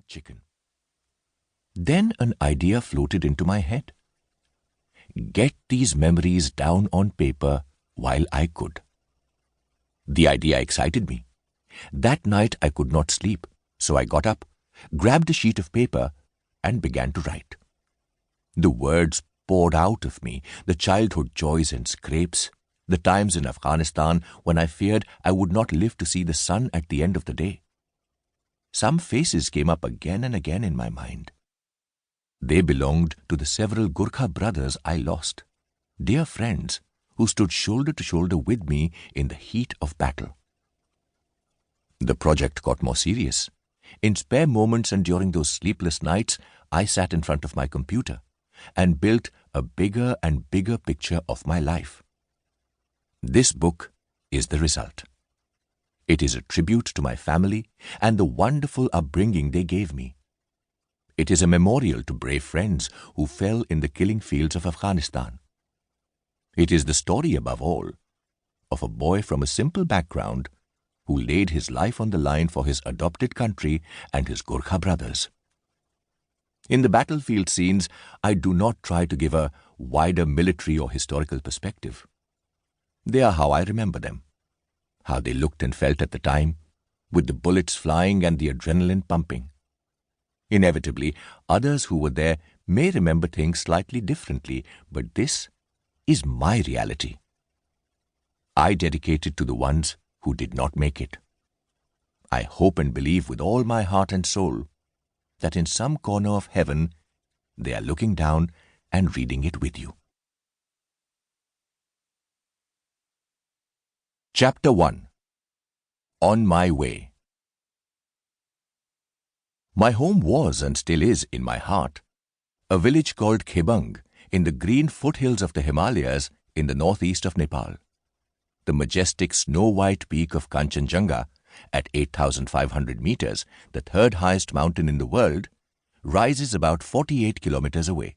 fried chicken. Then an idea floated into my head. Get these memories down on paper while I could. The idea excited me. That night I could not sleep, so I got up, grabbed a sheet of paper, and began to write. The words poured out of me, the childhood joys and scrapes, the times in Afghanistan when I feared I would not live to see the sun at the end of the day. Some faces came up again and again in my mind. They belonged to the several Gurkha brothers I lost, dear friends who stood shoulder to shoulder with me in the heat of battle. The project got more serious. In spare moments and during those sleepless nights, I sat in front of my computer and built a bigger and bigger picture of my life. This book is the result. It is a tribute to my family and the wonderful upbringing they gave me. It is a memorial to brave friends who fell in the killing fields of Afghanistan. It is the story, above all, of a boy from a simple background who laid his life on the line for his adopted country and his Gurkha brothers. In the battlefield scenes, I do not try to give a wider military or historical perspective. They are how I remember them, how they looked and felt at the time, with the bullets flying and the adrenaline pumping. Inevitably, others who were there may remember things slightly differently, but this is my reality. I dedicate it to the ones who did not make it. I hope and believe with all my heart and soul that in some corner of heaven they are looking down and reading it with you. Chapter 1. On My Way. My home was and still is in my heart, a village called Khebang in the green foothills of the Himalayas in the northeast of Nepal. The majestic snow-white peak of Kanchenjunga, at 8,500 meters, the third highest mountain in the world, rises about 48 kilometers away.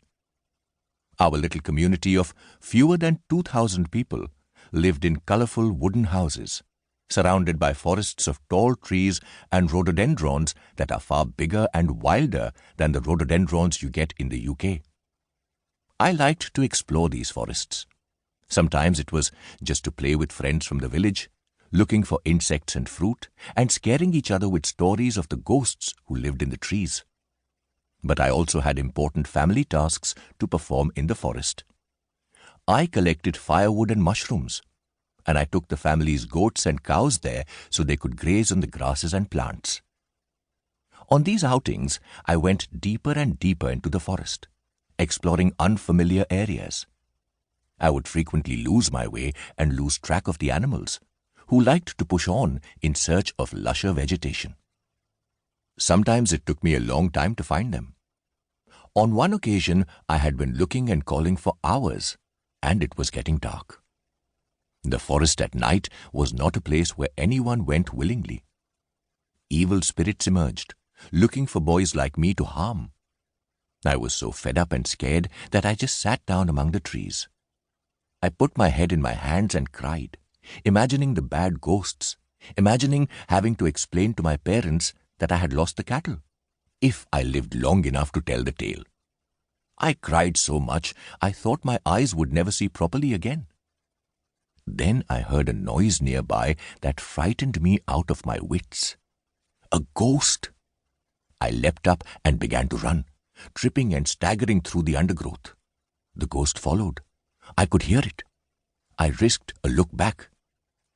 Our little community of fewer than 2,000 people lived in colorful wooden houses, surrounded by forests of tall trees and rhododendrons that are far bigger and wilder than the rhododendrons you get in the UK. I liked to explore these forests. Sometimes it was just to play with friends from the village, looking for insects and fruit, and scaring each other with stories of the ghosts who lived in the trees. But I also had important family tasks to perform in the forest. I collected firewood and mushrooms, and I took the family's goats and cows there so they could graze on the grasses and plants. On these outings, I went deeper and deeper into the forest, exploring unfamiliar areas. I would frequently lose my way and lose track of the animals, who liked to push on in search of lusher vegetation. Sometimes it took me a long time to find them. On one occasion, I had been looking and calling for hours, and it was getting dark. The forest at night was not a place where anyone went willingly. Evil spirits emerged, looking for boys like me to harm. I was so fed up and scared that I just sat down among the trees. I put my head in my hands and cried, imagining the bad ghosts, imagining having to explain to my parents that I had lost the cattle, if I lived long enough to tell the tale. I cried so much I thought my eyes would never see properly again. Then I heard a noise nearby that frightened me out of my wits. A ghost! I leapt up and began to run, tripping and staggering through the undergrowth. The ghost followed. I could hear it. I risked a look back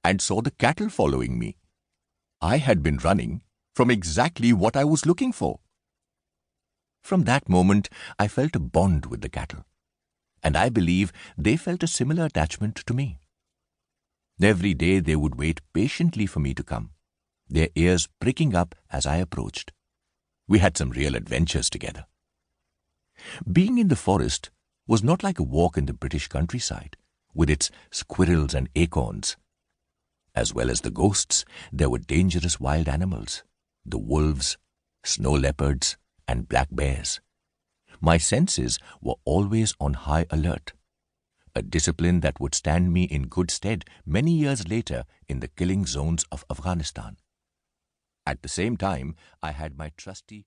and saw the cattle following me. I had been running from exactly what I was looking for. From that moment, I felt a bond with the cattle, and I believe they felt a similar attachment to me. Every day they would wait patiently for me to come, their ears pricking up as I approached. We had some real adventures together. Being in the forest was not like a walk in the British countryside, with its squirrels and acorns. As well as the ghosts, there were dangerous wild animals, the wolves, snow leopards, and black bears. My senses were always on high alert, a discipline that would stand me in good stead many years later in the killing zones of Afghanistan. At the same time, I had my trusty